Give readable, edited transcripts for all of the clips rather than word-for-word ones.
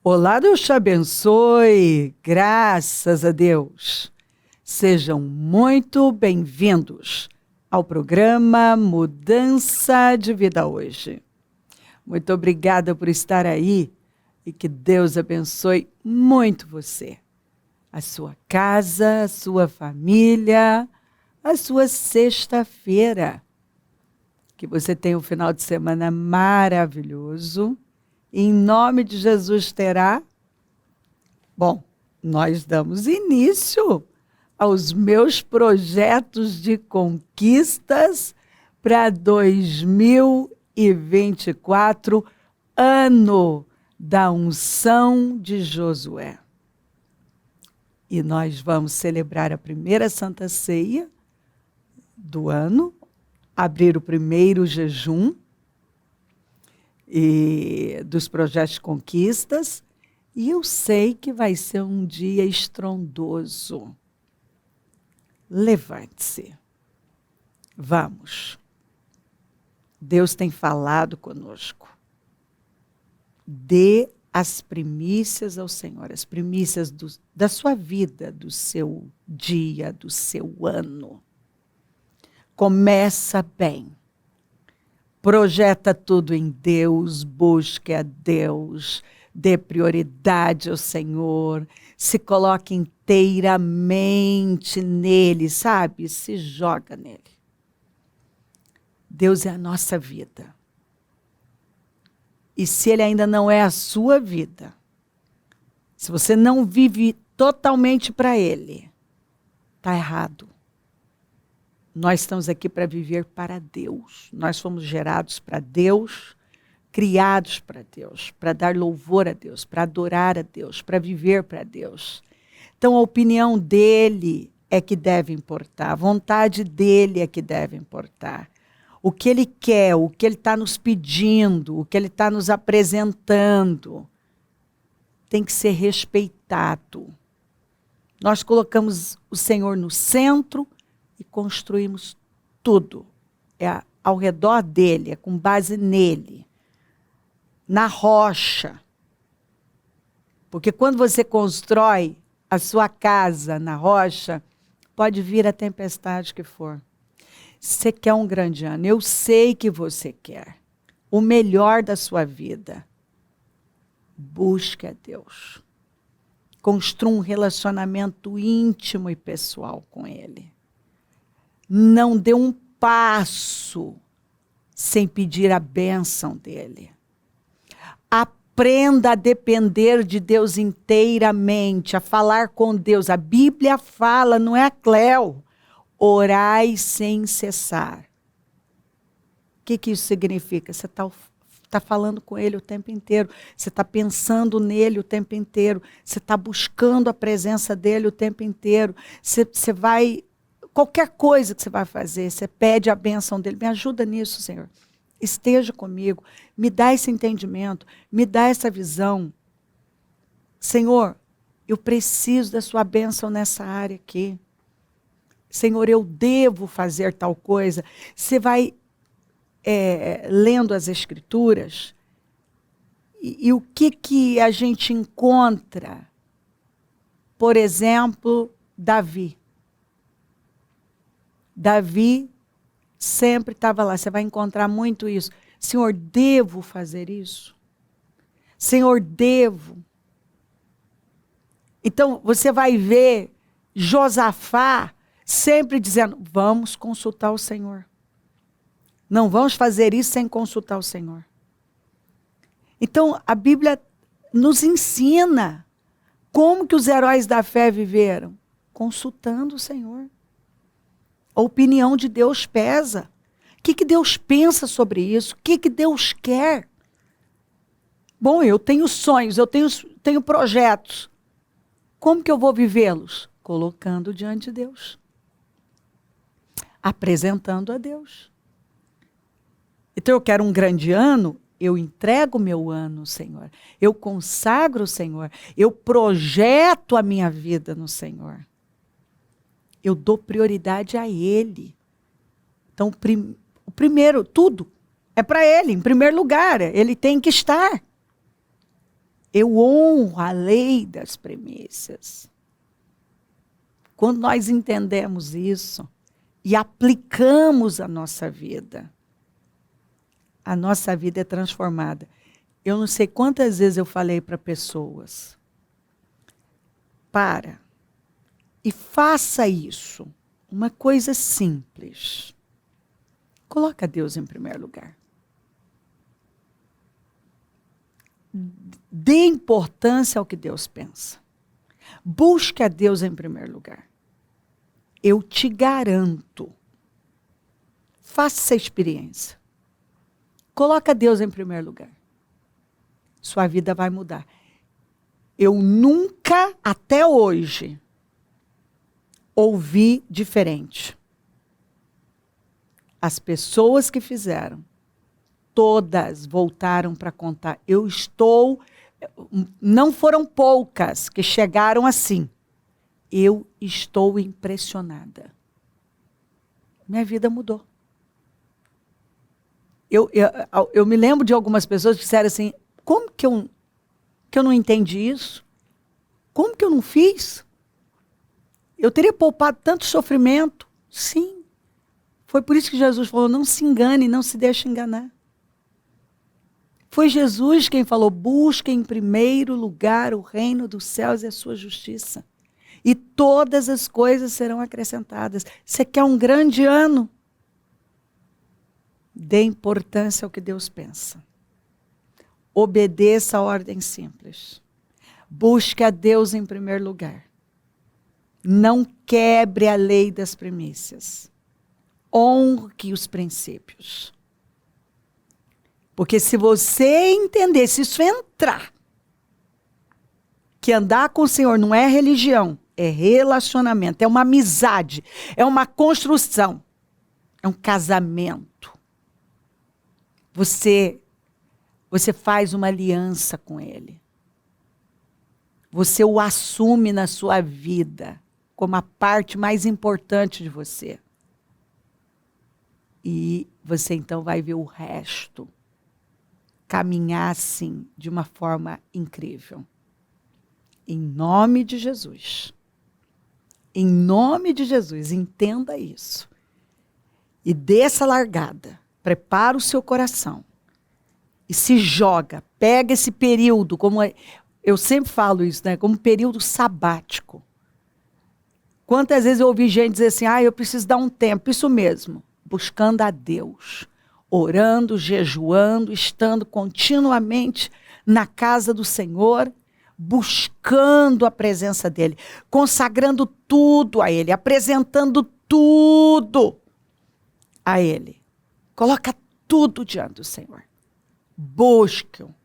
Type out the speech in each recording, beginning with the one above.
Olá, Deus te abençoe, graças a Deus. Sejam muito bem-vindos ao programa Mudança de Vida Hoje. Muito obrigada por estar aí e que Deus abençoe muito você, a sua casa, a sua família, a sua sexta-feira. Que você tenha um final de semana maravilhoso. Em nome de Jesus terá. Bom, nós damos início aos meus projetos de conquistas para 2024, ano da unção de Josué. E nós vamos celebrar a primeira Santa Ceia do ano, abrir o primeiro jejum e dos projetos de conquistas, e eu sei que vai ser um dia estrondoso. Levante-se. Vamos. Deus tem falado conosco. Dê as primícias ao Senhor, as primícias da sua vida, do seu dia, do seu ano. Começa bem. Projeta tudo em Deus, busque a Deus, dê prioridade ao Senhor, se coloque inteiramente nele, sabe? Se joga nele. Deus é a nossa vida. E se ele ainda não é a sua vida, se você não vive totalmente para ele, está errado. Nós estamos aqui para viver para Deus. Nós fomos gerados para Deus, criados para Deus, para dar louvor a Deus, para adorar a Deus, para viver para Deus. Então, a opinião dele é que deve importar, a vontade dele é que deve importar. O que ele quer, o que ele está nos pedindo, o que ele está nos apresentando, tem que ser respeitado. Nós colocamos o Senhor no centro e construímos tudo. É ao redor dele, é com base nele. Na rocha. Porque quando você constrói a sua casa na rocha, pode vir a tempestade que for. Você quer um grande ano. Eu sei que você quer o melhor da sua vida. Busque a Deus. Construa um relacionamento íntimo e pessoal com ele. Não dê um passo sem pedir a bênção dele. Aprenda a depender de Deus inteiramente, a falar com Deus. A Bíblia fala, não é a Cléo, orai sem cessar. O que isso significa? Você está falando com ele o tempo inteiro, você está pensando nele o tempo inteiro, você está buscando a presença dele o tempo inteiro, você vai... Qualquer coisa que você vai fazer, você pede a bênção dele. Me ajuda nisso, Senhor. Esteja comigo. Me dá esse entendimento. Me dá essa visão. Senhor, eu preciso da sua bênção nessa área aqui. Senhor, eu devo fazer tal coisa. Você vai lendo as Escrituras e o que a gente encontra? Por exemplo, Davi. Davi sempre estava lá. Você vai encontrar muito isso. Senhor, devo fazer isso? Senhor, devo. Então, você vai ver Josafá sempre dizendo, vamos consultar o Senhor. Não vamos fazer isso sem consultar o Senhor. Então, a Bíblia nos ensina como que os heróis da fé viveram. Consultando o Senhor. A opinião de Deus pesa. O que Deus pensa sobre isso? O que Deus quer? Bom, eu tenho sonhos, eu tenho projetos. Como que eu vou vivê-los? Colocando diante de Deus. Apresentando a Deus. Então eu quero um grande ano, eu entrego o meu ano, Senhor. Eu consagro o Senhor. Eu projeto a minha vida no Senhor. Eu dou prioridade a ele. Então, o primeiro, tudo, é para ele, em primeiro lugar. Ele tem que estar. Eu honro a lei das premissas. Quando nós entendemos isso e aplicamos a nossa vida é transformada. Eu não sei quantas vezes eu falei para pessoas, para e faça isso. Uma coisa simples. Coloca Deus em primeiro lugar. Dê importância ao que Deus pensa. Busque a Deus em primeiro lugar. Eu te garanto. Faça essa experiência. Coloca Deus em primeiro lugar. Sua vida vai mudar. Eu nunca, até hoje, ouvi diferente. As pessoas que fizeram, todas voltaram para contar. Não foram poucas que chegaram assim. Eu estou impressionada. Minha vida mudou. Eu me lembro de algumas pessoas que disseram assim, como que eu não entendi isso? Como que eu não fiz? Eu teria poupado tanto sofrimento? Sim. Foi por isso que Jesus falou, não se engane, não se deixe enganar. Foi Jesus quem falou, busque em primeiro lugar o reino dos céus e a sua justiça. E todas as coisas serão acrescentadas. Você quer um grande ano? Dê importância ao que Deus pensa. Obedeça a ordem simples. Busque a Deus em primeiro lugar. Não quebre a lei das premissas. Honre os princípios. Porque se você entender, se isso entrar, que andar com o Senhor não é religião, é relacionamento, é uma amizade, é uma construção, é um casamento. Você faz uma aliança com Ele. Você o assume na sua vida como a parte mais importante de você. E você então vai ver o resto caminhar assim, de uma forma incrível. Em nome de Jesus. Em nome de Jesus, entenda isso. E dê essa largada. Prepara o seu coração. E se joga. Pega esse período, como eu sempre falo isso, né? Como período sabático. Quantas vezes eu ouvi gente dizer assim, eu preciso dar um tempo. Isso mesmo. Buscando a Deus. Orando, jejuando, estando continuamente na casa do Senhor, buscando a presença dEle, consagrando tudo a Ele, apresentando tudo a Ele. Coloca tudo diante do Senhor. Busque-o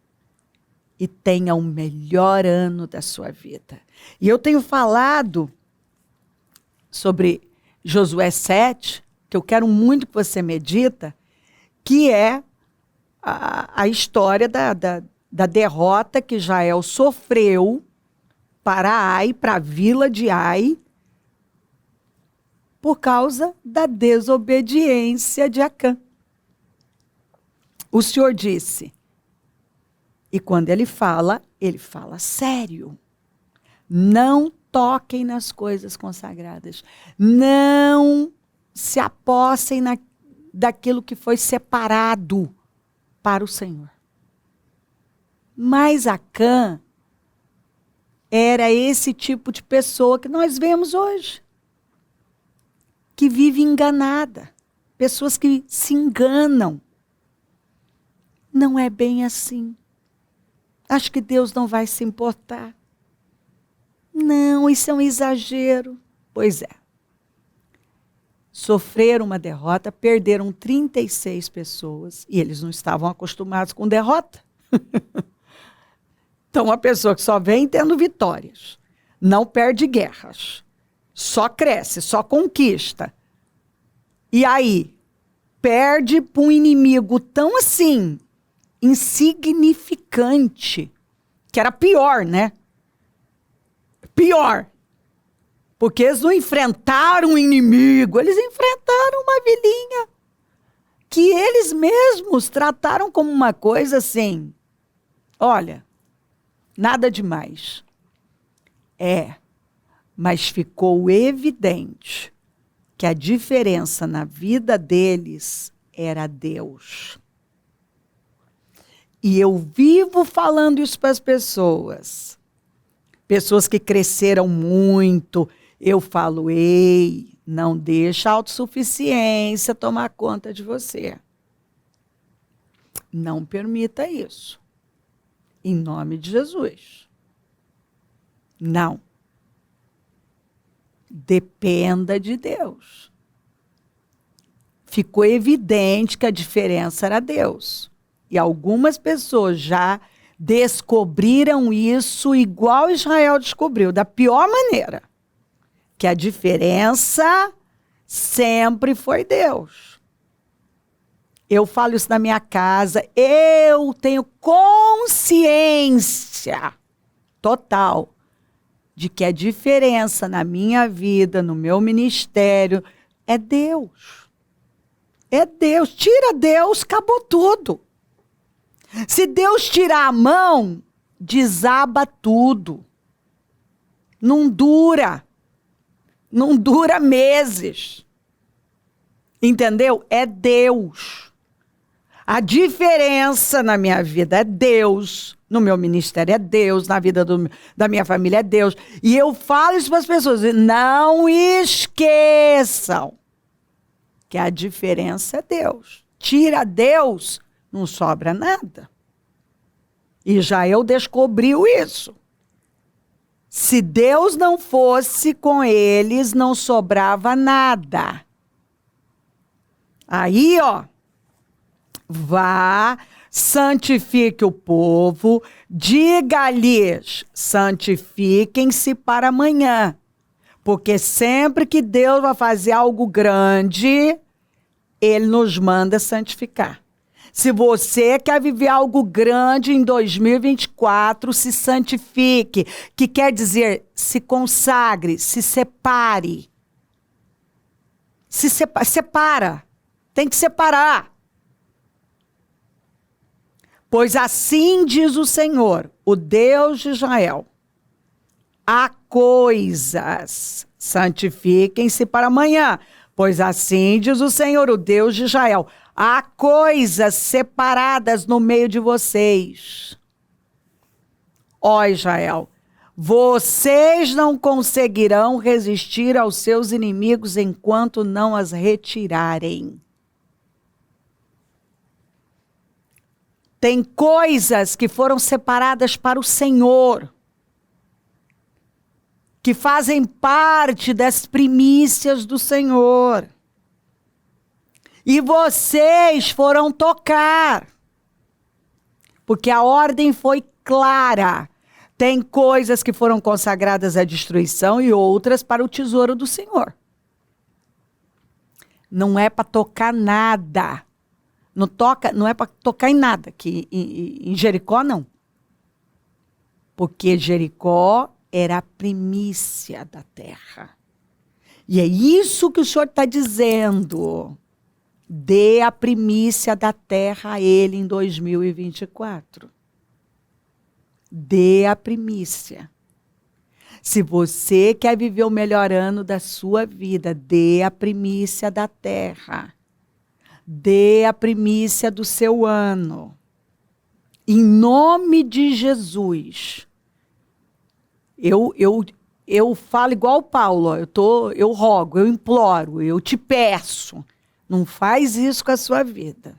e tenha o melhor ano da sua vida. E eu tenho falado sobre Josué 7, que eu quero muito que você medita, que é a história da derrota que Israel sofreu para Ai, para a vila de Ai, por causa da desobediência de Acã. O Senhor disse, e quando ele fala sério. Não toquem nas coisas consagradas. Não se apossem daquilo que foi separado para o Senhor. Mas Acã era esse tipo de pessoa que nós vemos hoje. Que vive enganada. Pessoas que se enganam. Não é bem assim. Acho que Deus não vai se importar. Não, isso é um exagero. Pois é. Sofreram uma derrota, perderam 36 pessoas, e eles não estavam acostumados com derrota. Então, uma pessoa que só vem tendo vitórias, não perde guerras, só cresce, só conquista. E aí, perde para um inimigo tão assim, insignificante, que era pior, né? Pior. Porque eles não enfrentaram um inimigo, eles enfrentaram uma vilinha que eles mesmos trataram como uma coisa assim, olha, Nada demais. Mas ficou evidente que a diferença na vida deles era Deus. E eu vivo falando isso para as pessoas. Pessoas que cresceram muito, eu falo, ei, não deixa a autossuficiência tomar conta de você. Não permita isso. Em nome de Jesus. Não. Dependa de Deus. Ficou evidente que a diferença era Deus. E algumas pessoas já descobriram isso igual Israel descobriu, da pior maneira. Que a diferença sempre foi Deus. Eu falo isso na minha casa, eu tenho consciência total de que a diferença na minha vida, no meu ministério, é Deus. É Deus. Tira Deus, acabou tudo. Se Deus tirar a mão, desaba tudo. Não dura. Não dura meses. Entendeu? É Deus. A diferença na minha vida é Deus. No meu ministério é Deus. Na vida da minha família é Deus. E eu falo isso para as pessoas. Não esqueçam que a diferença é Deus. Tira Deus, não sobra nada. E já eu descobri isso. Se Deus não fosse com eles, não sobrava nada. Aí, vá, santifique o povo, diga-lhes, santifiquem-se para amanhã. Porque sempre que Deus vai fazer algo grande, Ele nos manda santificar. Se você quer viver algo grande em 2024, se santifique, que quer dizer se consagre, se separe. Separa. Tem que separar. Pois assim diz o Senhor, o Deus de Israel, há coisas, santifiquem-se para amanhã, pois assim diz o Senhor, o Deus de Israel, há coisas separadas no meio de vocês. Ó Israel, vocês não conseguirão resistir aos seus inimigos enquanto não as retirarem. Tem coisas que foram separadas para o Senhor, que fazem parte das primícias do Senhor. E vocês foram tocar, porque a ordem foi clara. Tem coisas que foram consagradas à destruição e outras para o tesouro do Senhor. Não é para tocar nada. Não é para tocar em nada, que em Jericó não. Porque Jericó era a primícia da terra. E é isso que o Senhor está dizendo. Dê a primícia da terra a ele em 2024. Dê a primícia. Se você quer viver o melhor ano da sua vida, dê a primícia da terra. Dê a primícia do seu ano. Em nome de Jesus. Eu falo igual o Paulo, eu rogo, eu imploro, eu te peço. Não faz isso com a sua vida.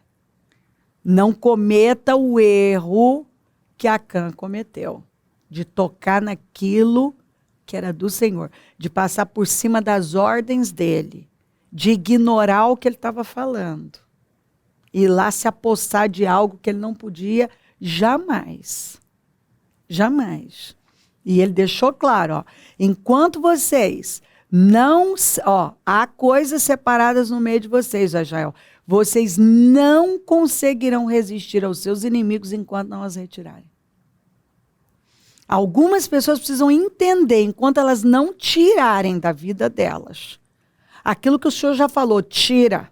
Não cometa o erro que Acã cometeu. De tocar naquilo que era do Senhor. De passar por cima das ordens dele. De ignorar o que ele estava falando. E lá se apossar de algo que ele não podia jamais. Jamais. E ele deixou claro, enquanto vocês não... há coisas separadas no meio de vocês, Israel. Vocês não conseguirão resistir aos seus inimigos enquanto não as retirarem. Algumas pessoas precisam entender, enquanto elas não tirarem da vida delas, aquilo que o Senhor já falou, tira.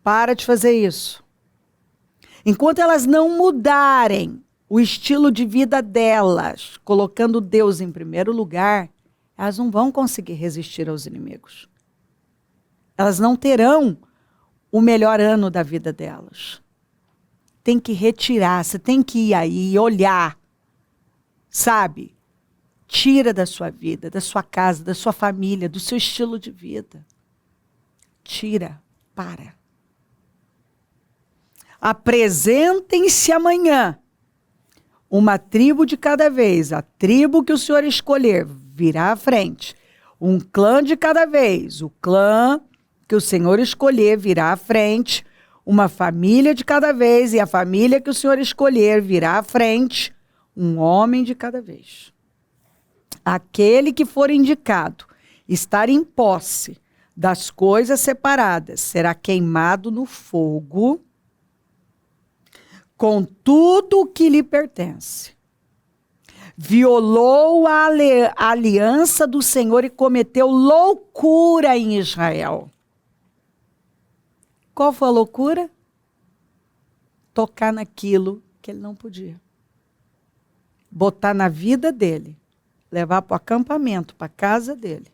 Para de fazer isso. Enquanto elas não mudarem o estilo de vida delas, colocando Deus em primeiro lugar, elas não vão conseguir resistir aos inimigos. Elas não terão o melhor ano da vida delas. Tem que retirar, você tem que ir aí e olhar, sabe? Tira da sua vida, da sua casa, da sua família, do seu estilo de vida. Tira, para. Apresentem-se amanhã, uma tribo de cada vez. A tribo que o Senhor escolher virá à frente. Um clã de cada vez. O clã que o Senhor escolher virá à frente. Uma família de cada vez. E a família que o Senhor escolher virá à frente. Um homem de cada vez. Aquele que for indicado estar em posse das coisas separadas será queimado no fogo com tudo o que lhe pertence. Violou a aliança do Senhor e cometeu loucura em Israel. Qual foi a loucura? Tocar naquilo que ele não podia. Botar na vida dele. Levar para o acampamento, para a casa dele.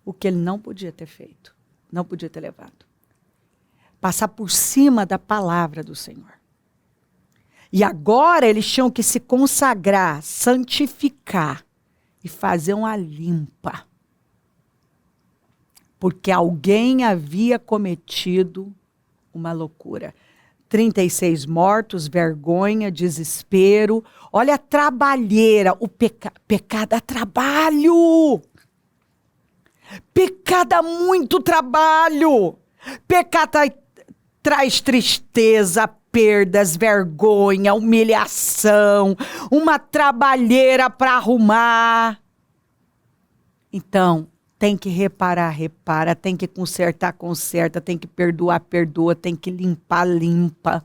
O que ele não podia ter feito. Não podia ter levado. Passar por cima da palavra do Senhor. E agora eles tinham que se consagrar, santificar e fazer uma limpa. Porque alguém havia cometido uma loucura. 36 mortos, vergonha, desespero. Olha a trabalheira, o pecado dá trabalho. Pecado dá muito trabalho. Pecado traz tristeza, perdas, vergonha, humilhação, uma trabalheira para arrumar. Então, tem que reparar, repara, tem que consertar, conserta, tem que perdoar, perdoa, tem que limpar, limpa.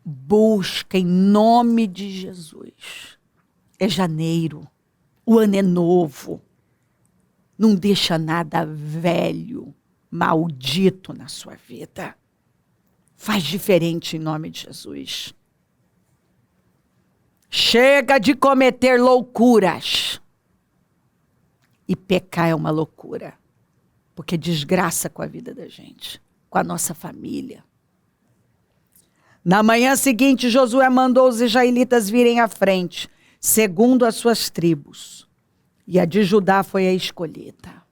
Busca em nome de Jesus. É janeiro, o ano é novo. Não deixa nada velho, maldito na sua vida. Faz diferente em nome de Jesus. Chega de cometer loucuras. E pecar é uma loucura. Porque desgraça com a vida da gente. Com a nossa família. Na manhã seguinte, Josué mandou os israelitas virem à frente, segundo as suas tribos. E a de Judá foi a escolhida.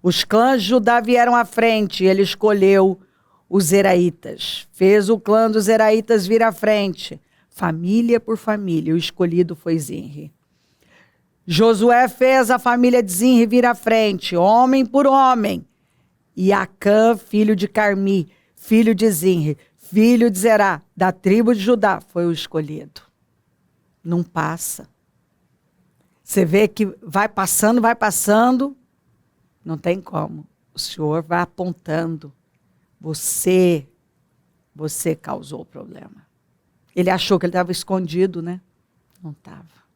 Os clãs de Judá vieram à frente e ele escolheu os Zeraitas. Fez o clã dos Zeraitas vir à frente, família por família. O escolhido foi Zinri. Josué fez a família de Zinri vir à frente, homem por homem. E Acã, filho de Carmi, filho de Zinri, filho de Zerá, da tribo de Judá, foi o escolhido. Não passa. Você vê que vai passando, não tem como. O Senhor vai apontando. Você causou o problema. Ele achou que ele estava escondido, né? Não estava.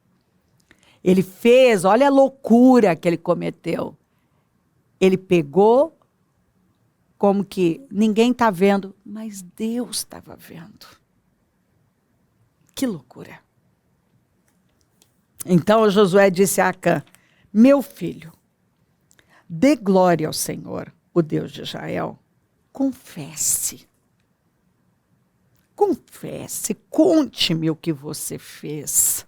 Ele fez, olha a loucura que ele cometeu. Ele pegou como que ninguém está vendo, mas Deus estava vendo. Que loucura. Então Josué disse a Acã, meu filho, dê glória ao Senhor, o Deus de Israel. Confesse. Confesse, conte-me o que você fez.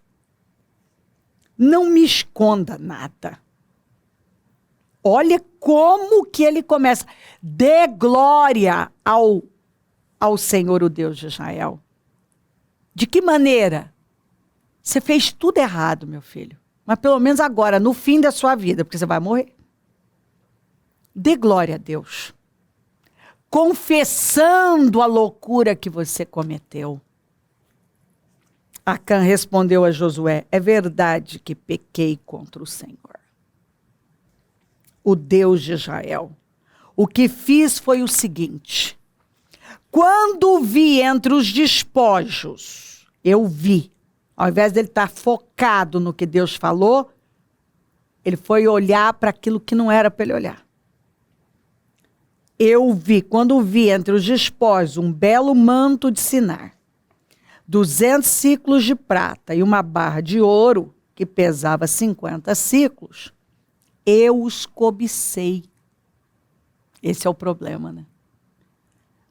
Não me esconda nada. Olha como que ele começa. Dê glória ao Senhor, o Deus de Israel. De que maneira? Você fez tudo errado, meu filho. Mas pelo menos agora, no fim da sua vida, porque você vai morrer. Dê glória a Deus. Confessando a loucura que você cometeu. Acã respondeu a Josué, é verdade que pequei contra o Senhor, o Deus de Israel. O que fiz foi o seguinte, quando vi entre os despojos, eu vi, ao invés dele estar focado no que Deus falou, ele foi olhar para aquilo que não era para ele olhar. Eu vi, quando vi entre os despojos um belo manto de Sinar, 200 ciclos de prata e uma barra de ouro, que pesava 50 ciclos, eu os cobicei. Esse é o problema, né?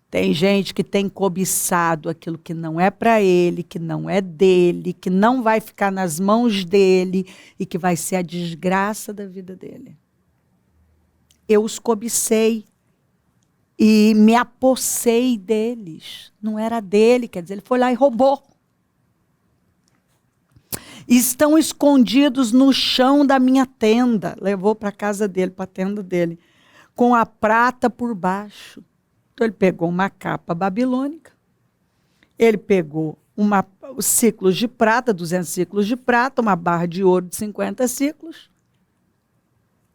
Tem gente que tem cobiçado aquilo que não é para ele, que não é dele, que não vai ficar nas mãos dele e que vai ser a desgraça da vida dele. Eu os cobicei e me apossei deles. Não era dele, quer dizer, ele foi lá e roubou. Estão escondidos no chão da minha tenda. Levou para a casa dele, para a tenda dele, com a prata por baixo. Então ele pegou uma capa babilônica, ele pegou os ciclos de prata, 200 ciclos de prata, uma barra de ouro de 50 ciclos.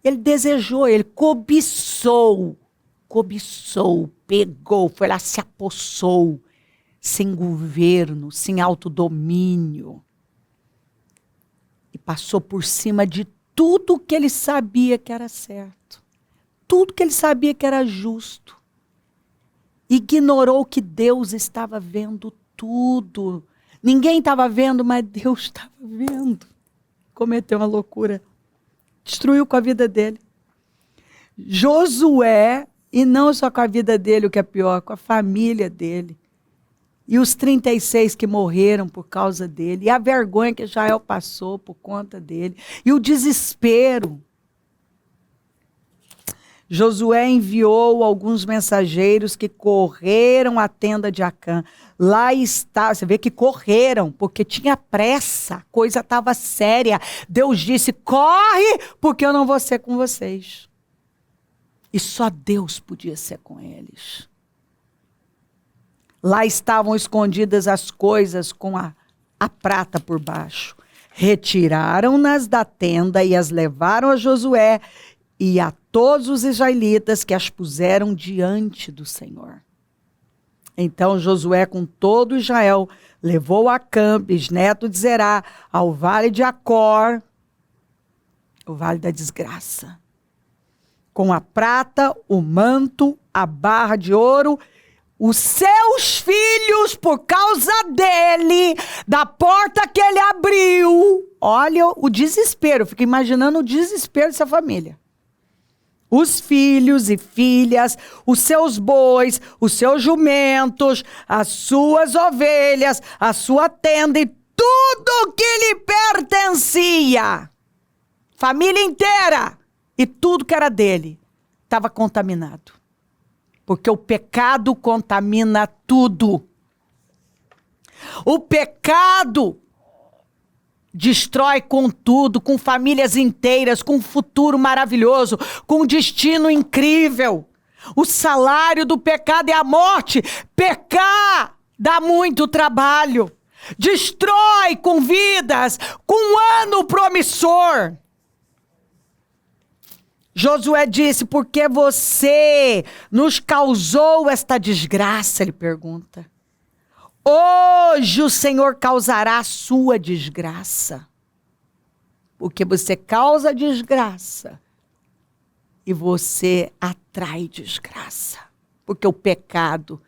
Ele desejou, ele cobiçou, pegou, foi lá, se apossou, sem governo, sem autodomínio. E passou por cima de tudo que ele sabia que era certo, tudo que ele sabia que era justo. Ignorou que Deus estava vendo tudo. Ninguém estava vendo, mas Deus estava vendo. Cometeu uma loucura. Destruiu com a vida dele. Josué, e não só com a vida dele, o que é pior, com a família dele. E os 36 que morreram por causa dele. E a vergonha que Israel passou por conta dele. E o desespero. Josué enviou alguns mensageiros que correram à tenda de Acã. Lá está, você vê que correram, porque tinha pressa, a coisa estava séria. Deus disse, corre, porque eu não vou ser com vocês. E só Deus podia ser com eles. Lá estavam escondidas as coisas com a prata por baixo. Retiraram-nas da tenda e as levaram a Josué e a todos os israelitas, que as puseram diante do Senhor. Então Josué, com todo Israel, levou Acã, bisneto de Zerá, ao vale de Acor, o vale da desgraça, com a prata, o manto, a barra de ouro, os seus filhos, por causa dele, da porta que ele abriu. Olha o desespero, fico imaginando o desespero dessa família. Os filhos e filhas, os seus bois, os seus jumentos, as suas ovelhas, a sua tenda e tudo que lhe pertencia. Família inteira. E tudo que era dele estava contaminado. Porque o pecado contamina tudo. O pecado destrói com tudo, com famílias inteiras, com um futuro maravilhoso, com um destino incrível. O salário do pecado é a morte. Pecar dá muito trabalho. Destrói com vidas, com um ano promissor. Josué disse, por que você nos causou esta desgraça? Ele pergunta. Hoje o Senhor causará a sua desgraça. Porque você causa desgraça e você atrai desgraça. Porque o pecado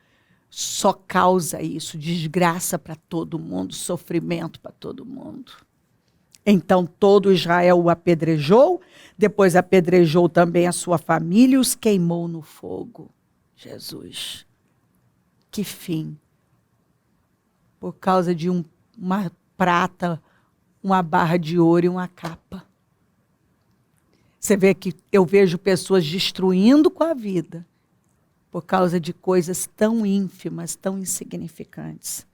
só causa isso, desgraça para todo mundo, sofrimento para todo mundo. Então todo Israel o apedrejou, depois apedrejou também a sua família e os queimou no fogo. Jesus, que fim! Por causa de uma prata, uma barra de ouro e uma capa. Você vê que eu vejo pessoas destruindo com a vida por causa de coisas tão ínfimas, tão insignificantes.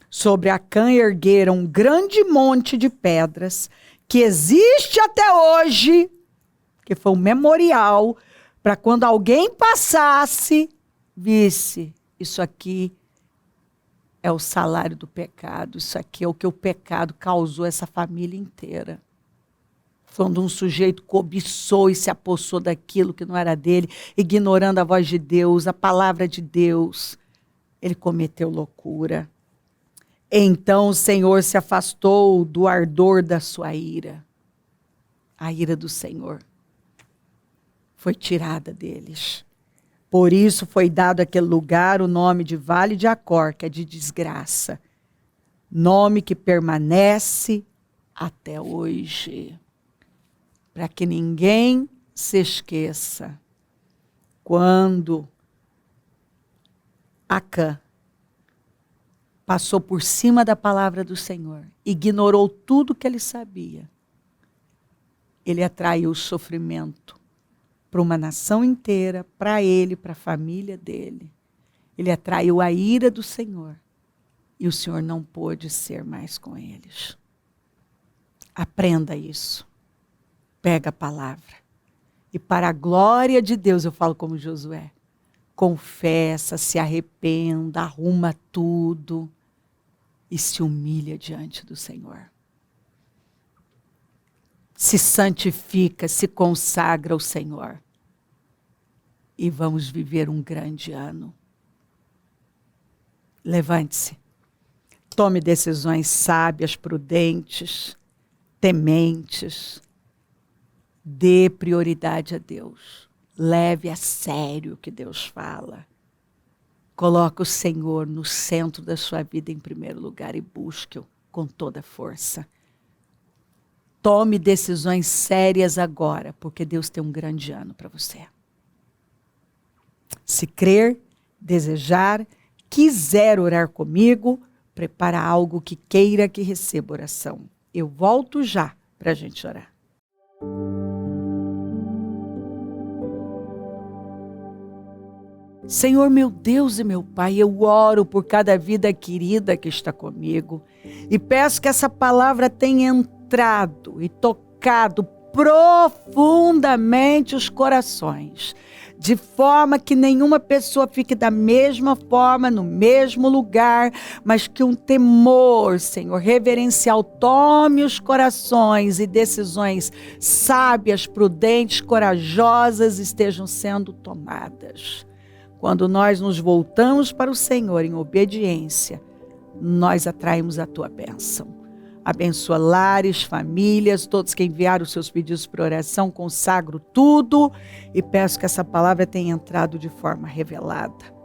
Sobre Acã ergueram um grande monte de pedras que existe até hoje, que foi um memorial para quando alguém passasse, visse, isso aqui é o salário do pecado, isso aqui é o que o pecado causou essa família inteira. Quando um sujeito cobiçou e se apossou daquilo que não era dele, ignorando a voz de Deus, a palavra de Deus, ele cometeu loucura. Então o Senhor se afastou do ardor da sua ira. A ira do Senhor foi tirada deles. Por isso foi dado àquele lugar o nome de Vale de Acor, que é de desgraça. Nome que permanece até hoje. Para que ninguém se esqueça. Quando Acã passou por cima da palavra do Senhor, ignorou tudo que ele sabia, ele atraiu o sofrimento para uma nação inteira, para ele, para a família dele. Ele atraiu a ira do Senhor. E o Senhor não pôde ser mais com eles. Aprenda isso. Pega a palavra. E para a glória de Deus, eu falo como Josué, confessa, se arrependa, arruma tudo e se humilha diante do Senhor. Se santifica, se consagra ao Senhor. E vamos viver um grande ano. Levante-se. Tome decisões sábias, prudentes, tementes. Dê prioridade a Deus. Leve a sério o que Deus fala. Coloque o Senhor no centro da sua vida em primeiro lugar e busque-o com toda a força. Tome decisões sérias agora, porque Deus tem um grande ano para você. Se crer, desejar, quiser orar comigo, prepara algo que queira que receba oração. Eu volto já para a gente orar. Senhor, meu Deus e meu Pai, eu oro por cada vida querida que está comigo e peço que essa palavra tenha entrado e tocado profundamente os corações, de forma que nenhuma pessoa fique da mesma forma, no mesmo lugar, mas que um temor, Senhor, reverencial tome os corações e decisões sábias, prudentes, corajosas estejam sendo tomadas. Quando nós nos voltamos para o Senhor em obediência, nós atraímos a Tua bênção. Abençoa lares, famílias, todos que enviaram os seus pedidos por oração, consagro tudo e peço que essa palavra tenha entrado de forma revelada.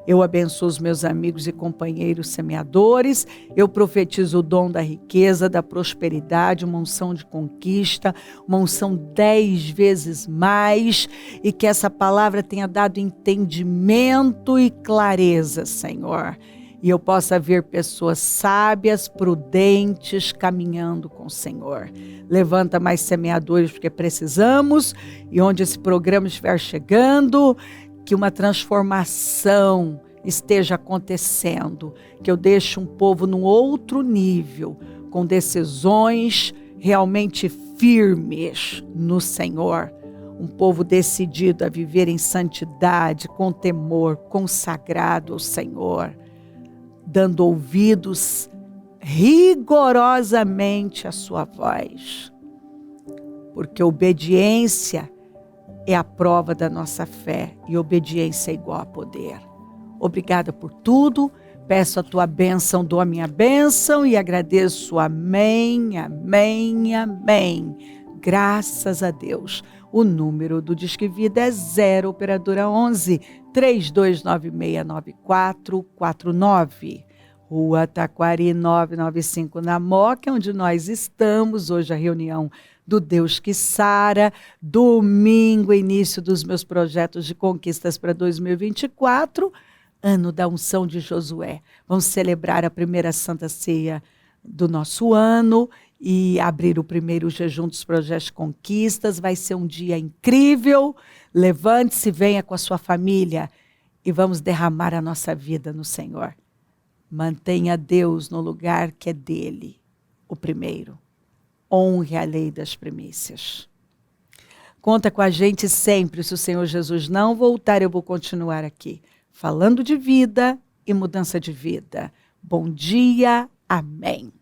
Eu abençoo os meus amigos e companheiros semeadores, eu profetizo o dom da riqueza, da prosperidade, uma unção de conquista, uma unção 10 vezes mais e que essa palavra tenha dado entendimento e clareza, Senhor. E eu possa ver pessoas sábias, prudentes, caminhando com o Senhor. Levanta mais semeadores, porque precisamos. E onde esse programa estiver chegando, que uma transformação esteja acontecendo. Que eu deixe um povo num outro nível, com decisões realmente firmes no Senhor. Um povo decidido a viver em santidade, com temor, consagrado ao Senhor. Dando ouvidos rigorosamente à sua voz. Porque obediência é a prova da nossa fé e obediência é igual a poder. Obrigada por tudo, peço a tua bênção, dou a minha bênção e agradeço. Amém, amém, amém. Graças a Deus. O número do Disque Vida é 0 operadora 11 32969449. Rua Taquari 995 na Moca, onde nós estamos. Hoje a reunião do Deus que Sara. Domingo, início dos meus projetos de conquistas para 2024. Ano da unção de Josué. Vamos celebrar a primeira Santa Ceia do nosso ano e abrir o primeiro jejum dos projetos de conquistas. Vai ser um dia incrível. Levante-se, venha com a sua família e vamos derramar a nossa vida no Senhor. Mantenha Deus no lugar que é dele, o primeiro. Honre a lei das primícias. Conta com a gente sempre. Se o Senhor Jesus não voltar, eu vou continuar aqui, falando de vida e mudança de vida. Bom dia. Amém.